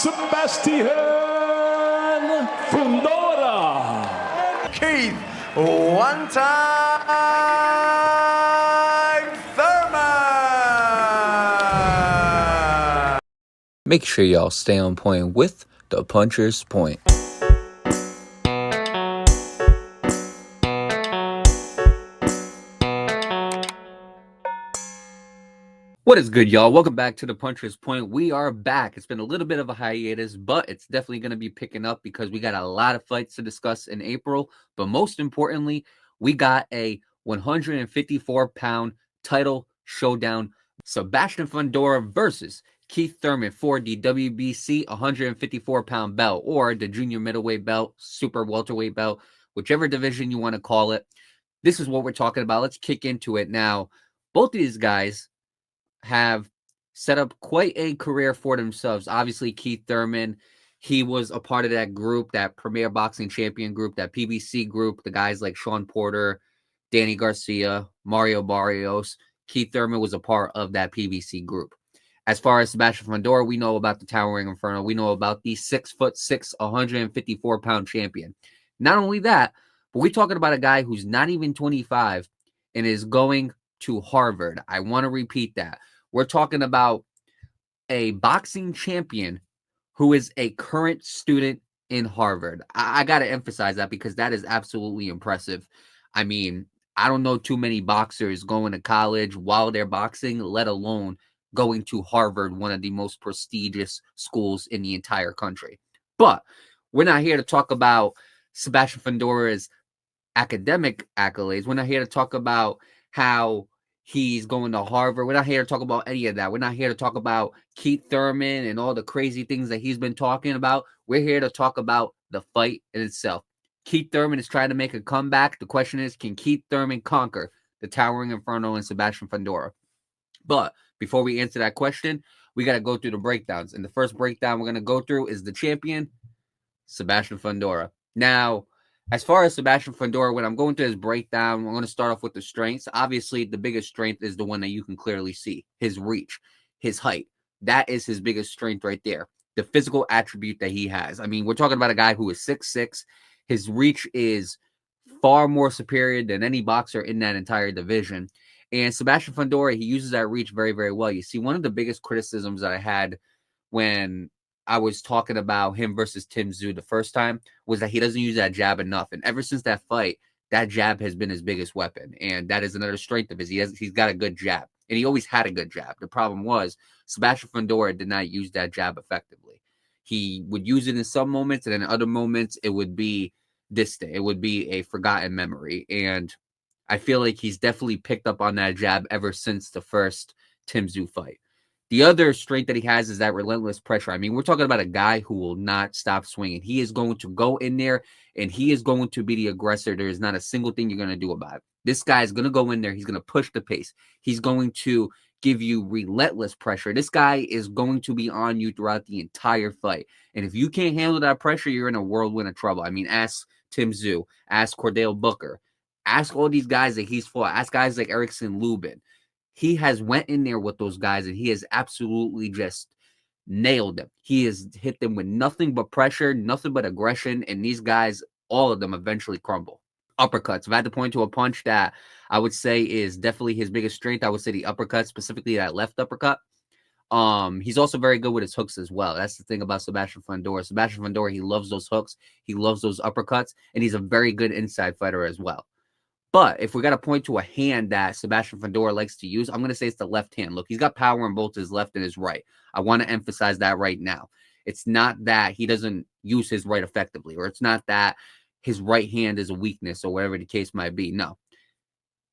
Sebastian Fundora. Keith One Time Thurman. Make sure y'all stay on point with the Puncher's Point. What is good, y'all? Welcome back to the Puncher's Point. We are back. It's been a little bit of a hiatus, but it's definitely going to be picking up because we got a lot of fights to discuss in April. But most importantly, we got a 154-pound title showdown. Sebastian Fundora versus Keith Thurman for the WBC 154-pound belt, or the junior middleweight belt, super welterweight belt, whichever division you want to call it. This is what we're talking about. Let's kick into it now. Both of these guys have set up quite a career for themselves. Obviously, Keith Thurman, he was a part of that group, that Premier Boxing Champion group, that PBC group, the guys like Sean Porter, Danny Garcia, Mario Barrios. Keith Thurman was a part of that PBC group. As far as Sebastian Fundora, we know about the Towering Inferno. We know about the 6'6", 154-pound champion. Not only that, but we're talking about a guy who's not even 25 and is going to Harvard. I want to repeat that. We're talking about a boxing champion who is a current student in Harvard. I got to emphasize that because that is absolutely impressive. I mean, I don't know too many boxers going to college while they're boxing, let alone going to Harvard, one of the most prestigious schools in the entire country. But we're not here to talk about Sebastian Fundora's academic accolades. We're not here to talk about how he's going to Harvard. We're not here to talk about any of that. We're not here to talk about Keith Thurman and all the crazy things that he's been talking about. We're here to talk about the fight in itself. Keith Thurman is trying to make a comeback. The question is, can Keith Thurman conquer the Towering Inferno and Sebastian Fundora? But before we answer that question, we got to go through the breakdowns. And the first breakdown we're going to go through is the champion, Sebastian Fundora. Now, as far as Sebastian Fundora, when I'm going through his breakdown, I'm going to start off with the strengths. Obviously, the biggest strength is the one that you can clearly see, his reach, his height. That is his biggest strength right there, the physical attribute that he has. I mean, we're talking about a guy who is 6'6". His reach is far more superior than any boxer in that entire division. And Sebastian Fundora, he uses that reach very, very well. You see, one of the biggest criticisms that I had when I was talking about him versus Tim Tszyu the first time was that he doesn't use that jab enough. And ever since that fight, that jab has been his biggest weapon. And that is another strength of his. He's got a good jab. And he always had a good jab. The problem was Sebastian Fundora did not use that jab effectively. He would use it in some moments, and in other moments, it would be distant. It would be a forgotten memory. And I feel like he's definitely picked up on that jab ever since the first Tim Tszyu fight. The other strength that he has is that relentless pressure. I mean, we're talking about a guy who will not stop swinging. He is going to go in there, and he is going to be the aggressor. There is not a single thing you're going to do about it. This guy is going to go in there. He's going to push the pace. He's going to give you relentless pressure. This guy is going to be on you throughout the entire fight. And if you can't handle that pressure, you're in a whirlwind of trouble. I mean, ask Tim Tszyu, ask Cordell Booker, ask all these guys that he's fought, ask guys like Erickson Lubin. He has went in there with those guys, and he has absolutely just nailed them. He has hit them with nothing but pressure, nothing but aggression, and these guys, all of them, eventually crumble. Uppercuts. If I had to point to a punch that I would say is definitely his biggest strength, I would say the uppercut, specifically that left uppercut. He's also very good with his hooks as well. That's the thing about Sebastian Fundora. Sebastian Fundora, he loves those hooks. He loves those uppercuts, and he's a very good inside fighter as well. But if we got to point to a hand that Sebastian Fundora likes to use, I'm going to say it's the left hand. Look, he's got power in both his left and his right. I want to emphasize that right now. It's not that he doesn't use his right effectively, or it's not that his right hand is a weakness or whatever the case might be. No.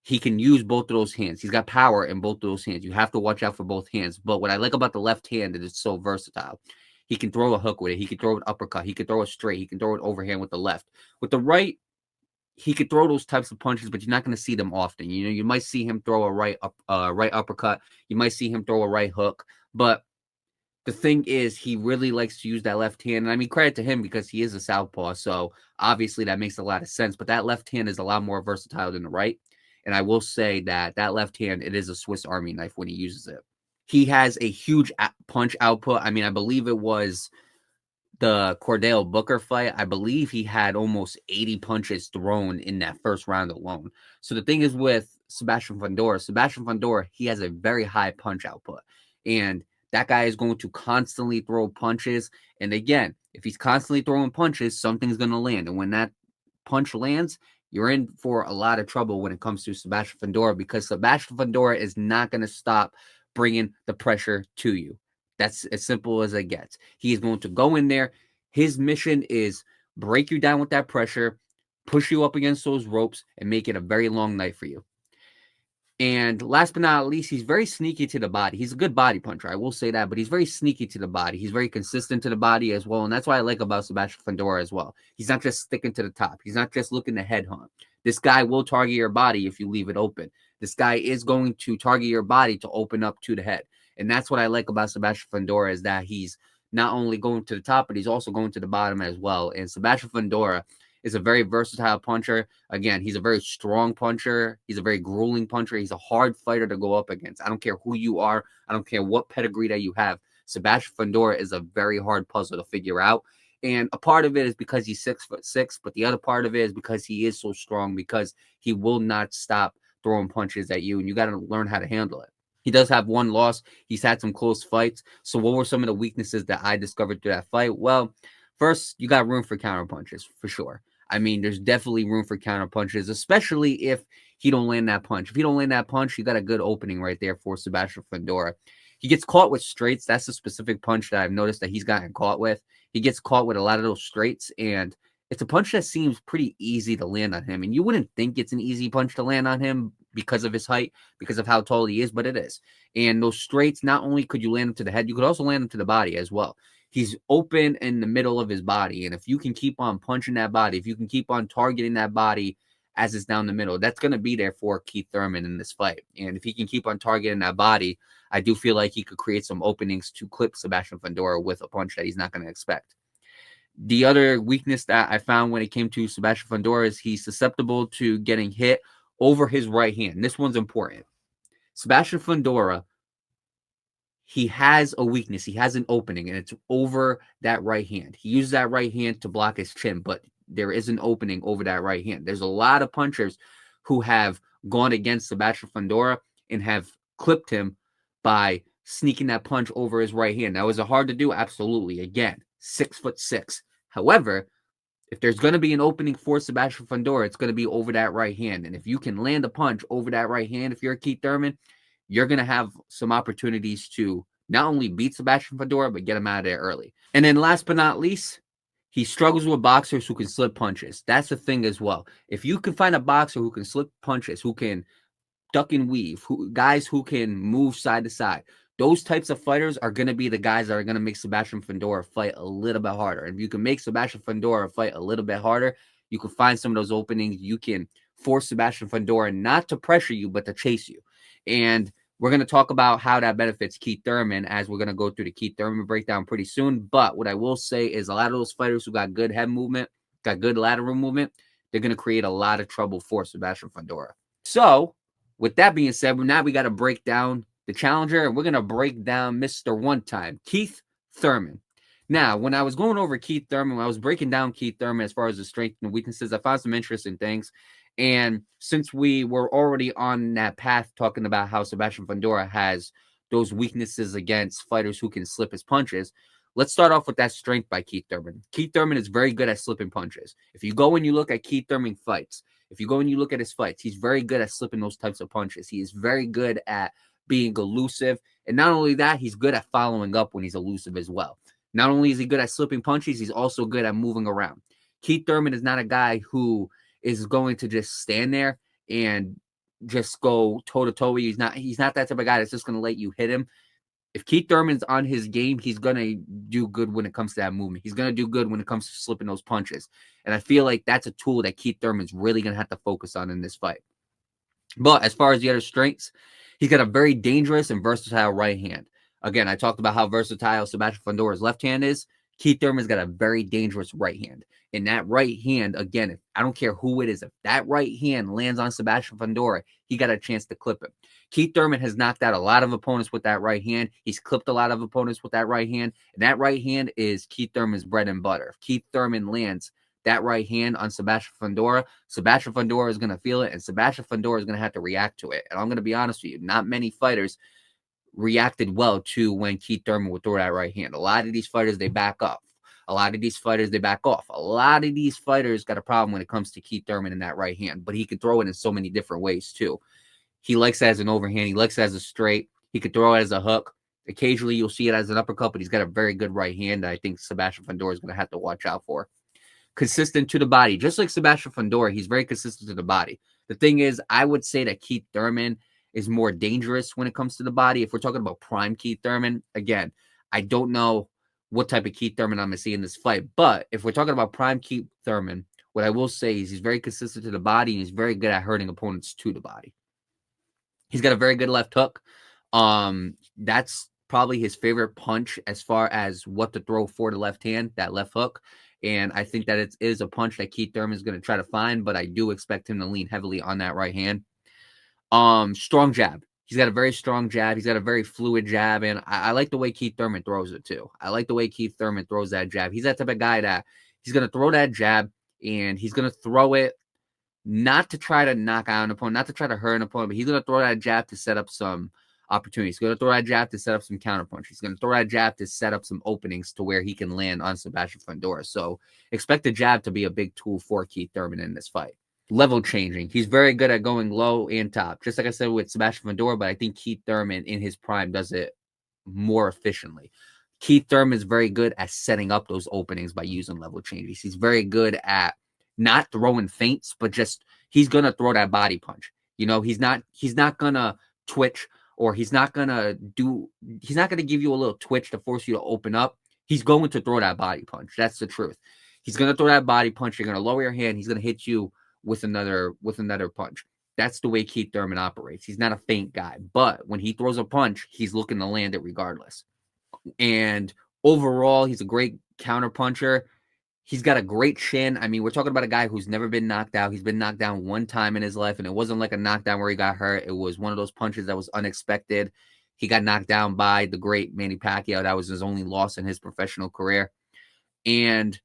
He can use both of those hands. He's got power in both of those hands. You have to watch out for both hands. But what I like about the left hand is it's so versatile. He can throw a hook with it. He can throw an uppercut. He can throw it straight. He can throw it overhand with the left. With the right, he could throw those types of punches, but you're not going to see them often. You know, you might see him throw a right uppercut. You might see him throw a right hook. But the thing is, he really likes to use that left hand. And I mean, credit to him because he is a southpaw. So obviously that makes a lot of sense. But that left hand is a lot more versatile than the right. And I will say that that left hand, it is a Swiss Army knife when he uses it. He has a huge punch output. I mean, I believe it was the Cordell Booker fight, I believe he had almost 80 punches thrown in that first round alone. So the thing is with Sebastian Fundora, he has a very high punch output. And that guy is going to constantly throw punches. And again, if he's constantly throwing punches, something's going to land. And when that punch lands, you're in for a lot of trouble when it comes to Sebastian Fundora, because Sebastian Fundora is not going to stop bringing the pressure to you. That's as simple as it gets. He is going to go in there. His mission is break you down with that pressure, push you up against those ropes, and make it a very long night for you. And last but not least, he's very sneaky to the body. He's a good body puncher, I will say that, but he's very sneaky to the body. He's very consistent to the body as well, and that's what I like about Sebastian Fundora as well. He's not just sticking to the top. He's not just looking to headhunt. This guy will target your body if you leave it open. This guy is going to target your body to open up to the head, and that's what I like about Sebastian Fundora, is that he's not only going to the top, but he's also going to the bottom as well. And Sebastian Fundora is a very versatile puncher. Again, he's a very strong puncher. He's a very grueling puncher. He's a hard fighter to go up against. I don't care who you are. I don't care what pedigree that you have. Sebastian Fundora is a very hard puzzle to figure out. And a part of it is because he's 6'6", but the other part of it is because he is so strong, because he will not stop throwing punches at you, and you got to learn how to handle it. He does have one loss. He's had some close fights. So what were some of the weaknesses that I discovered through that fight? Well, first, you got room for counter punches, for sure. I mean, there's definitely room for counter punches, especially if he don't land that punch. If he don't land that punch, you got a good opening right there for Sebastian Fundora. He gets caught with straights. That's a specific punch that I've noticed that he's gotten caught with. He gets caught with a lot of those straights, and it's a punch that seems pretty easy to land on him. And you wouldn't think it's an easy punch to land on him because of his height, because of how tall he is, but it is. And those straights, not only could you land him to the head, you could also land him to the body as well. He's open in the middle of his body, and if you can keep on punching that body, if you can keep on targeting that body as it's down the middle, that's going to be there for Keith Thurman in this fight. And if he can keep on targeting that body, I do feel like he could create some openings to clip Sebastian Fundora with a punch that he's not going to expect. The other weakness that I found when it came to Sebastian Fundora is he's susceptible to getting hit over his right hand. This one's important. Sebastian Fundora, he has a weakness. He has an opening, and it's over that right hand. He uses that right hand to block his chin, but there is an opening over that right hand. There's a lot of punchers who have gone against Sebastian Fundora and have clipped him by sneaking that punch over his right hand. Now, is it hard to do? Absolutely. Again, 6'6". However, if there's going to be an opening for Sebastian Fundora, it's going to be over that right hand. And if you can land a punch over that right hand, if you're Keith Thurman, you're going to have some opportunities to not only beat Sebastian Fundora, but get him out of there early. And then last but not least, he struggles with boxers who can slip punches. That's the thing as well. If you can find a boxer who can slip punches, who can duck and weave, guys who can move side to side, those types of fighters are going to be the guys that are going to make Sebastian Fundora fight a little bit harder. And if you can make Sebastian Fundora fight a little bit harder, you can find some of those openings. You can force Sebastian Fundora not to pressure you, but to chase you. And we're going to talk about how that benefits Keith Thurman as we're going to go through the Keith Thurman breakdown pretty soon. But what I will say is a lot of those fighters who got good head movement, got good lateral movement, they're going to create a lot of trouble for Sebastian Fundora. So with that being said, now we got to break down the challenger, and we're going to break down Mr. One-Time, Keith Thurman. Now, when I was going over Keith Thurman, when I was breaking down Keith Thurman as far as the strengths and weaknesses, I found some interesting things. And since we were already on that path talking about how Sebastian Fundora has those weaknesses against fighters who can slip his punches, let's start off with that strength by Keith Thurman. Keith Thurman is very good at slipping punches. If you go and you look at Keith Thurman fights, if you go and you look at his fights, he's very good at slipping those types of punches. He is very good at being elusive. And not only that, he's good at following up when he's elusive as well. Not only is he good at slipping punches, he's also good at moving around. Keith Thurman is not a guy who is going to just stand there and just go toe-to-toe. He's not that type of guy that's just going to let you hit him. If Keith Thurman's on his game, he's going to do good when it comes to that movement. He's going to do good when it comes to slipping those punches. And I feel like that's a tool that Keith Thurman's really going to have to focus on in this fight. But as far as the other strengths, he's got a very dangerous and versatile right hand. Again, I talked about how versatile Sebastian Fundora's left hand is. Keith Thurman's got a very dangerous right hand. And that right hand, again, I don't care who it is, if that right hand lands on Sebastian Fundora, he got a chance to clip him. Keith Thurman has knocked out a lot of opponents with that right hand. He's clipped a lot of opponents with that right hand. And that right hand is Keith Thurman's bread and butter. If Keith Thurman lands that right hand on Sebastian Fundora is going to feel it, and Sebastian Fundora is going to have to react to it. And I'm going to be honest with you, not many fighters reacted well to when Keith Thurman would throw that right hand. A lot of these fighters, they back up. A lot of these fighters, they back off. A lot of these fighters got a problem when it comes to Keith Thurman in that right hand, but he could throw it in so many different ways too. He likes it as an overhand. He likes it as a straight. He could throw it as a hook. Occasionally, you'll see it as an uppercut, but he's got a very good right hand that I think Sebastian Fundora is going to have to watch out for. Consistent to the body. Just like Sebastian Fundora, he's very consistent to the body. The thing is, I would say that Keith Thurman is more dangerous when it comes to the body. If we're talking about prime Keith Thurman, again, I don't know what type of Keith Thurman I'm going to see in this fight. But if we're talking about prime Keith Thurman, what I will say is he's very consistent to the body, and he's very good at hurting opponents to the body. He's got a very good left hook. That's probably his favorite punch as far as what to throw for the left hand, that left hook. And I think that it is a punch that Keith Thurman is going to try to find, but I do expect him to lean heavily on that right hand. Strong jab. He's got a very strong jab. He's got a very fluid jab, and I like the way Keith Thurman throws it too. I like the way Keith Thurman throws that jab. He's that type of guy that he's going to throw that jab, and he's going to throw it not to try to knock out an opponent, not to try to hurt an opponent, but he's going to throw that jab to set up some opportunities. He's going to throw that jab to set up some counterpunch. He's going to throw that jab to set up some openings to where he can land on Sebastian Fundora. So expect the jab to be a big tool for Keith Thurman in this fight. Level changing. He's very good at going low and top. Just like I said with Sebastian Fundora, but I think Keith Thurman in his prime does it more efficiently. Keith Thurman is very good at setting up those openings by using level changes. He's very good at not throwing feints, but just he's going to throw that body punch. You know, he's not going to twitch, or he's not going to give you a little twitch to force you to open up. He's going to throw that body punch. That's the truth. He's going to throw that body punch. You're going to lower your hand. He's going to hit you with another punch. That's the way Keith Thurman operates. He's not a feint guy, but when he throws a punch, he's looking to land it regardless. And overall, he's a great counter puncher. He's got a great chin. I mean, we're talking about a guy who's never been knocked out. He's been knocked down one time in his life, and it wasn't like a knockdown where he got hurt. It was one of those punches that was unexpected. He got knocked down by the great Manny Pacquiao. That was his only loss in his professional career. And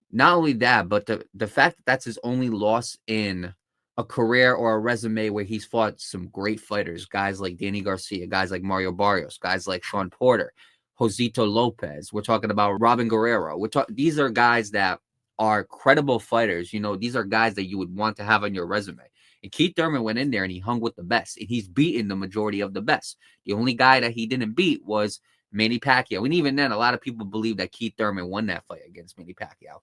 not only that, but the fact that that's his only loss in a career or a resume where he's fought some great fighters, guys like Danny Garcia, guys like Mario Barrios, guys like Sean Porter, Josito Lopez. We're talking about Robin Guerrero. These are guys that are credible fighters. You know, these are guys that you would want to have on your resume. And Keith Thurman went in there and he hung with the best, and he's beaten the majority of the best. The only guy that he didn't beat was Manny Pacquiao. And even then, a lot of people believe that Keith Thurman won that fight against Manny Pacquiao.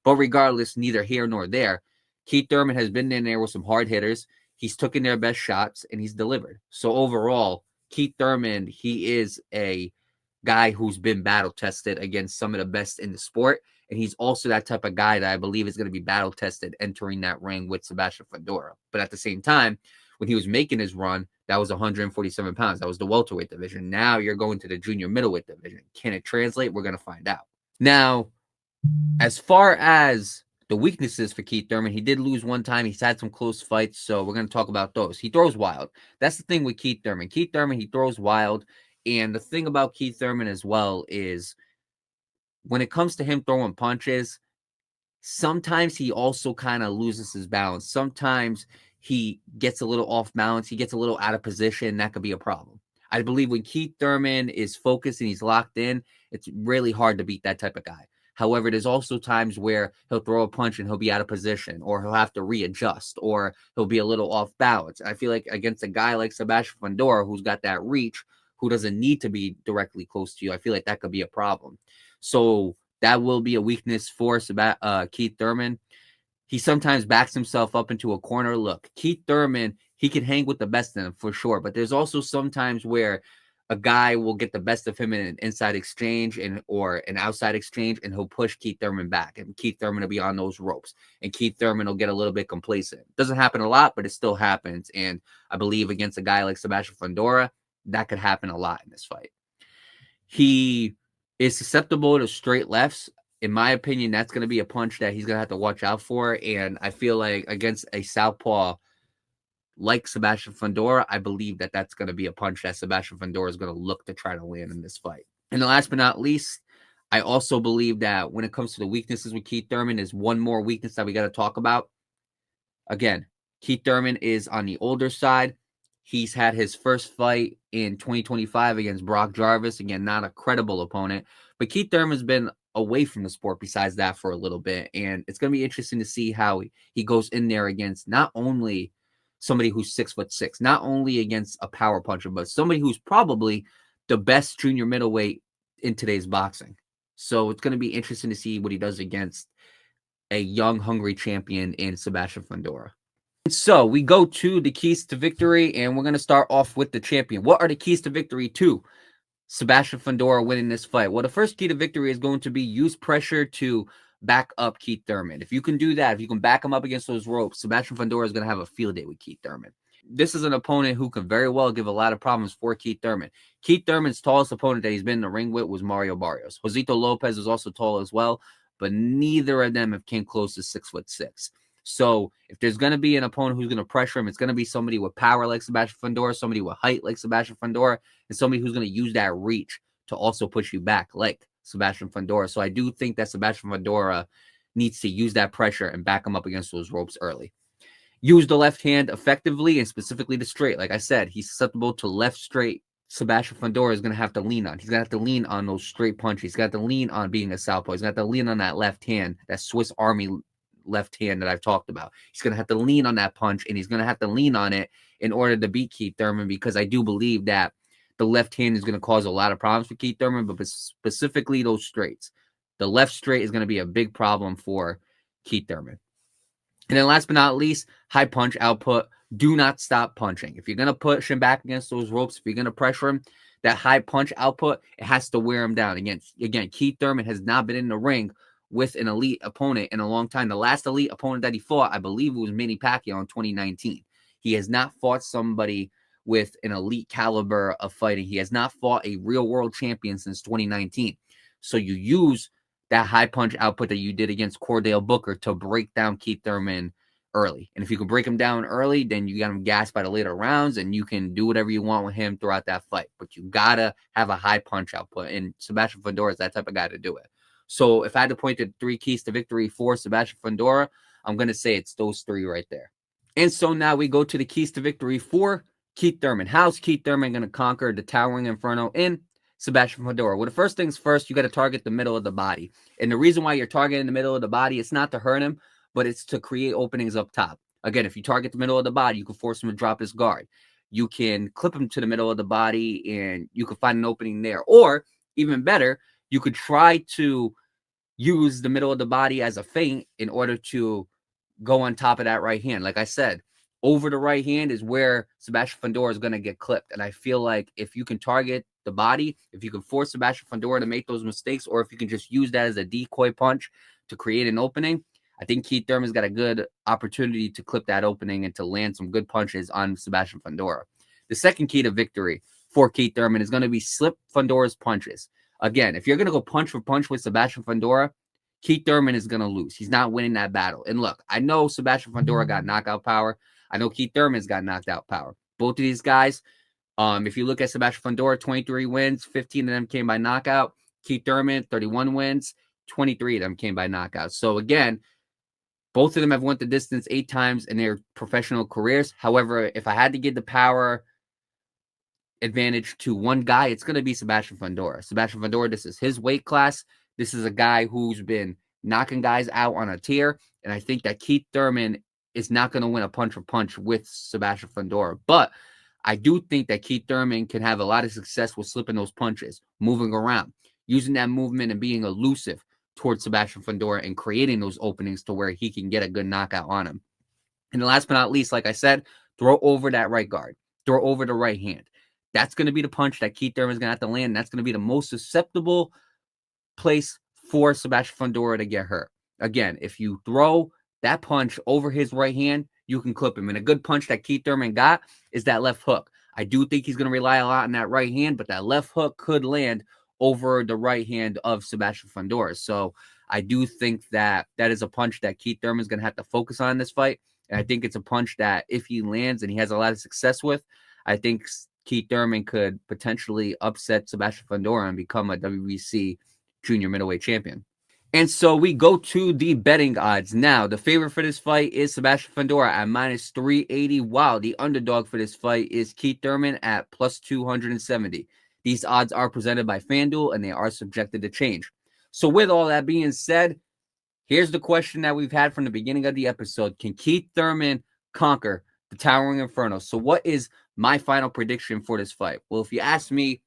But regardless, neither here nor there, Keith Thurman has been in there with some hard hitters. He's taken their best shots, and he's delivered. So overall, Keith Thurman, he is a guy who's been battle-tested against some of the best in the sport. And he's also that type of guy that I believe is going to be battle-tested entering that ring with Sebastian Fundora. But at the same time, when he was making his run, that was 147 pounds. That was the welterweight division. Now you're going to the junior middleweight division. Can it translate? We're going to find out. Now, as far as the weaknesses for Keith Thurman, he did lose one time. He's had some close fights, so we're going to talk about those. He throws wild. That's the thing with Keith Thurman. Keith Thurman, he throws wild. And the thing about Keith Thurman as well is when it comes to him throwing punches, sometimes he also kind of loses his balance. Sometimes he gets a little off balance. He gets a little out of position. That could be a problem. I believe when Keith Thurman is focused and he's locked in, it's really hard to beat that type of guy. However, there's also times where he'll throw a punch and he'll be out of position, or he'll have to readjust, or he'll be a little off balance. I feel like against a guy like Sebastian Fundora, who's got that reach, who doesn't need to be directly close to you, I feel like that could be a problem. So that will be a weakness for Keith Thurman. He sometimes backs himself up into a corner. Look, Keith Thurman, he can hang with the best of them for sure, but there's also sometimes where a guy will get the best of him in an inside exchange or an outside exchange, and he'll push Keith Thurman back, and Keith Thurman will be on those ropes, and Keith Thurman will get a little bit complacent. Doesn't happen a lot, but it still happens. And I believe against a guy like Sebastian Fundora, that could happen a lot in this fight. He is susceptible to straight lefts. In my opinion, that's going to be a punch that he's going to have to watch out for. And I feel like against a southpaw like Sebastian Fundora, I believe that that's going to be a punch that Sebastian Fundora is going to look to try to land in this fight. And the last but not least, I also believe that when it comes to the weaknesses with Keith Thurman, is one more weakness that we got to talk about. Again, Keith Thurman is on the older side. He's had his first fight in 2025 against Brock Jarvis. Again, not a credible opponent. But Keith Thurman's been away from the sport besides that for a little bit. And it's going to be interesting to see how he goes in there against not only somebody who's 6'6", not only against a power puncher, but somebody who's probably the best junior middleweight in today's boxing. So it's going to be interesting to see what he does against a young, hungry champion in Sebastian Fundora. And so we go to the keys to victory, and we're going to start off with the champion. What are the keys to victory to Sebastian Fundora winning this fight? Well, the first key to victory is going to be use pressure to back up Keith Thurman. If you can do that, if you can back him up against those ropes, Sebastian Fundora is going to have a field day with Keith Thurman. This is an opponent who can very well give a lot of problems for Keith Thurman. Keith Thurman's tallest opponent that he's been in the ring with was Mario Barrios. Josito Lopez is also tall as well, but neither of them have came close to 6'6". So if there's going to be an opponent who's going to pressure him, it's going to be somebody with power like Sebastian Fundora, somebody with height like Sebastian Fundora, and somebody who's going to use that reach to also push you back like Sebastian Fundora. So I do think that Sebastian Fundora needs to use that pressure and back him up against those ropes early. Use the left hand effectively and specifically the straight. Like I said, he's susceptible to left straight. Sebastian Fundora is going to have to lean on. He's going to have to lean on those straight punches. He's got to lean on being a southpaw. He's going to have to lean on that left hand, that Swiss Army left hand that I've talked about. He's going to have to lean on that punch, and he's going to have to lean on it in order to beat Keith Thurman, because I do believe that the left hand is going to cause a lot of problems for Keith Thurman, but specifically those straights. The left straight is going to be a big problem for Keith Thurman. And then last but not least, high punch output. Do not stop punching. If you're going to push him back against those ropes, if you're going to pressure him, that high punch output, it has to wear him down. Again, Keith Thurman has not been in the ring with an elite opponent in a long time. The last elite opponent that he fought, I believe it was Manny Pacquiao in 2019. He has not fought somebody with an elite caliber of fighting. He has not fought a real world champion since 2019. So you use that high punch output that you did against Cordell Booker to break down Keith Thurman early. And if you can break him down early, then you got him gassed by the later rounds, and you can do whatever you want with him throughout that fight. But you got to have a high punch output, and Sebastian Fundora is that type of guy to do it. So if I had to point to 3 keys to victory for Sebastian Fundora, I'm going to say it's those 3 right there. And so now we go to the keys to victory for Keith Thurman. How's Keith Thurman going to conquer the towering inferno in Sebastian Fundora? Well, the first things first, you got to target the middle of the body. And the reason why you're targeting the middle of the body, it's not to hurt him, but it's to create openings up top. Again, if you target the middle of the body, you can force him to drop his guard. You can clip him to the middle of the body, and you can find an opening there. Or, even better, you could try to use the middle of the body as a feint in order to go on top of that right hand. Like I said, over the right hand is where Sebastian Fundora is going to get clipped. And I feel like if you can target the body, if you can force Sebastian Fundora to make those mistakes, or if you can just use that as a decoy punch to create an opening, I think Keith Thurman's got a good opportunity to clip that opening and to land some good punches on Sebastian Fundora. The second key to victory for Keith Thurman is going to be slip Fundora's punches. Again, if you're going to go punch for punch with Sebastian Fundora, Keith Thurman is going to lose. He's not winning that battle. And look, I know Sebastian Fundora got knockout power. I know Keith Thurman's got knocked out power. Both of these guys, if you look at Sebastian Fundora, 23 wins, 15 of them came by knockout. Keith Thurman, 31 wins, 23 of them came by knockout. So again, both of them have went the distance 8 times in their professional careers. However, if I had to give the power advantage to one guy, it's going to be Sebastian Fundora. Sebastian Fundora, this is his weight class. This is a guy who's been knocking guys out on a tear. And I think that Keith Thurman is not going to win a punch for punch with Sebastian Fundora. But I do think that Keith Thurman can have a lot of success with slipping those punches, moving around, using that movement and being elusive towards Sebastian Fundora and creating those openings to where he can get a good knockout on him. And last but not least, like I said, throw over that right guard, throw over the right hand. That's going to be the punch that Keith Thurman is going to have to land. That's going to be the most susceptible place for Sebastian Fundora to get hurt. Again, if you throw that punch over his right hand, you can clip him. And a good punch that Keith Thurman got is that left hook. I do think he's going to rely a lot on that right hand, but that left hook could land over the right hand of Sebastian Fundora. So I do think that is a punch that Keith Thurman is going to have to focus on in this fight. And I think it's a punch that if he lands and he has a lot of success with, I think Keith Thurman could potentially upset Sebastian Fundora and become a WBC junior middleweight champion. And so we go to the betting odds. Now, the favorite for this fight is Sebastian Fundora at minus 380, while the underdog for this fight is Keith Thurman at plus 270. These odds are presented by FanDuel, and they are subjected to change. So with all that being said, here's the question that we've had from the beginning of the episode. Can Keith Thurman conquer the towering Inferno? So what is my final prediction for this fight? Well, if you ask me,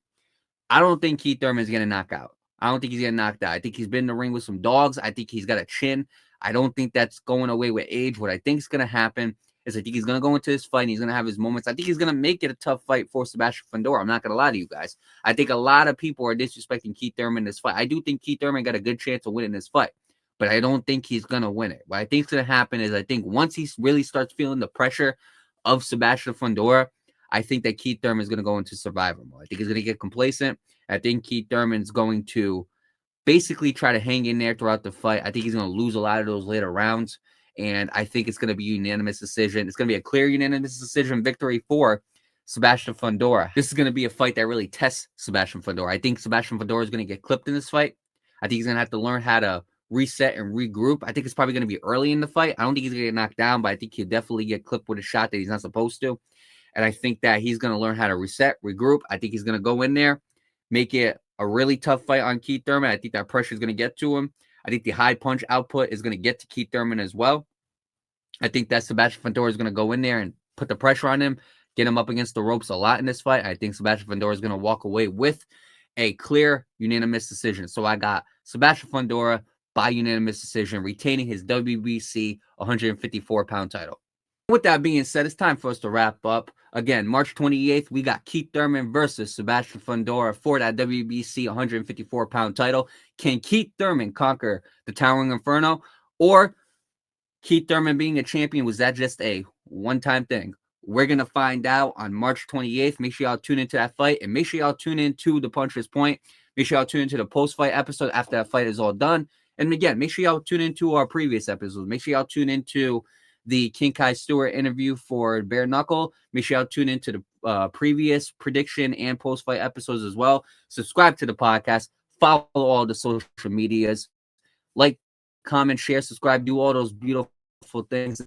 I don't think Keith Thurman is going to knock out. I don't think he's getting knocked out. I think he's been in the ring with some dogs. I think he's got a chin. I don't think that's going away with age. What I think is going to happen is I think he's going to go into this fight and he's going to have his moments. I think he's going to make it a tough fight for Sebastian Fundora. I'm not going to lie to you guys. I think a lot of people are disrespecting Keith Thurman in this fight. I do think Keith Thurman got a good chance of winning this fight, but I don't think he's going to win it. What I think is going to happen is I think once he really starts feeling the pressure of Sebastian Fundora, I think that Keith Thurman is going to go into survival mode. I think he's going to get complacent. I think Keith Thurman's going to basically try to hang in there throughout the fight. I think he's going to lose a lot of those later rounds, and I think it's going to be a unanimous decision. It's going to be a clear unanimous decision victory for Sebastian Fundora. This is going to be a fight that really tests Sebastian Fundora. I think Sebastian Fundora is going to get clipped in this fight. I think he's going to have to learn how to reset and regroup. I think it's probably going to be early in the fight. I don't think he's going to get knocked down, but I think he'll definitely get clipped with a shot that he's not supposed to. And I think that he's going to learn how to reset, regroup. I think he's going to go in there, make it a really tough fight on Keith Thurman. I think that pressure is going to get to him. I think the high punch output is going to get to Keith Thurman as well. I think that Sebastian Fundora is going to go in there and put the pressure on him, get him up against the ropes a lot in this fight. I think Sebastian Fundora is going to walk away with a clear unanimous decision. So I got Sebastian Fundora by unanimous decision, retaining his WBC 154-pound title. With that being said, it's time for us to wrap up. Again, March 28th, we got Keith Thurman versus Sebastian Fundora for that WBC 154-pound title. Can Keith Thurman conquer the towering Inferno? Or Keith Thurman being a champion, was that just a one-time thing? We're going to find out on March 28th. Make sure y'all tune into that fight. And make sure y'all tune into the Puncher's Point. Make sure y'all tune into the post-fight episode after that fight is all done. And again, make sure y'all tune into our previous episodes. Make sure y'all tune into the King Kai Stewart interview for Bare Knuckle. Make sure y'all tune into the previous prediction and post-fight episodes as well. Subscribe to the podcast. Follow all the social medias. Like, comment, share, subscribe, do all those beautiful things.